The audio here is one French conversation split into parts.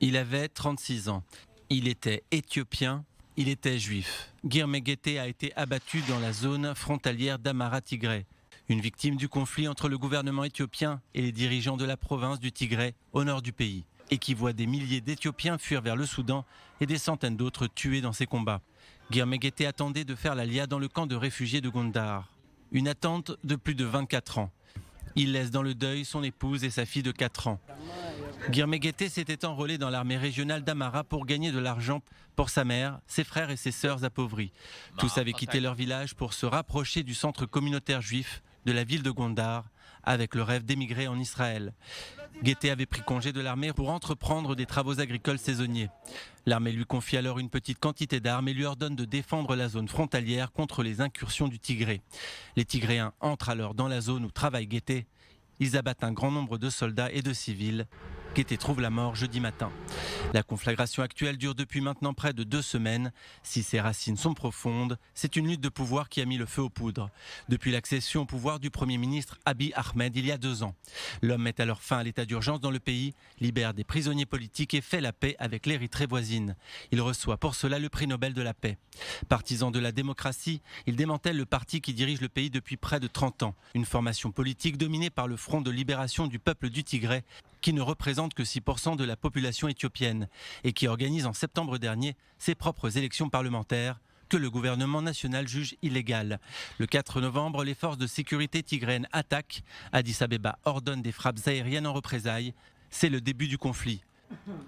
Il avait 36 ans. Il était éthiopien, il était juif. Gir Megete a été abattu dans la zone frontalière d'Amara-Tigré. Une victime du conflit entre le gouvernement éthiopien et les dirigeants de la province du Tigré au nord du pays, et qui voit des milliers d'Éthiopiens fuir vers le Soudan et des centaines d'autres tués dans ces combats. Gir Megete attendait de faire l'Alia dans le camp de réfugiés de Gondar. Une attente de plus de 24 ans. Il laisse dans le deuil son épouse et sa fille de 4 ans. Gir Megete s'était enrôlé dans l'armée régionale d'Amara pour gagner de l'argent pour sa mère, ses frères et ses sœurs appauvris. Tous avaient quitté leur village pour se rapprocher du centre communautaire juif de la ville de Gondar, avec le rêve d'émigrer en Israël. Gete avait pris congé de l'armée pour entreprendre des travaux agricoles saisonniers. L'armée lui confie alors une petite quantité d'armes et lui ordonne de défendre la zone frontalière contre les incursions du Tigré. Les Tigréens entrent alors dans la zone où travaille Gete. Ils abattent un grand nombre de soldats et de civils. Gete trouve la mort jeudi matin. La conflagration actuelle dure depuis maintenant près de 2 semaines. Si ses racines sont profondes, c'est une lutte de pouvoir qui a mis le feu aux poudres. Depuis l'accession au pouvoir du Premier ministre Abiy Ahmed il y a 2 ans. L'homme met alors fin à l'état d'urgence dans le pays, libère des prisonniers politiques et fait la paix avec l'Érythrée voisine. Il reçoit pour cela le prix Nobel de la paix. Partisan de la démocratie, il démantèle le parti qui dirige le pays depuis près de 30 ans. Une formation politique dominée par le Front de libération du peuple du Tigré, qui ne représente que 6% de la population éthiopienne et qui organise en septembre dernier ses propres élections parlementaires que le gouvernement national juge illégales. Le 4 novembre, les forces de sécurité tigréennes attaquent. Addis Abeba ordonne des frappes aériennes en représailles. C'est le début du conflit.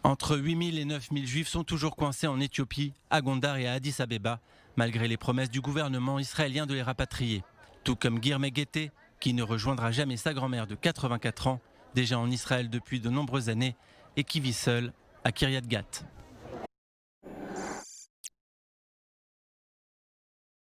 Entre 8 000 et 9 000 juifs sont toujours coincés en Éthiopie, à Gondar et à Addis Abeba, malgré les promesses du gouvernement israélien de les rapatrier. Tout comme Gir Megete, qui ne rejoindra jamais sa grand-mère de 84 ans, déjà en Israël depuis de nombreuses années et qui vit seul à Kiryat Gat.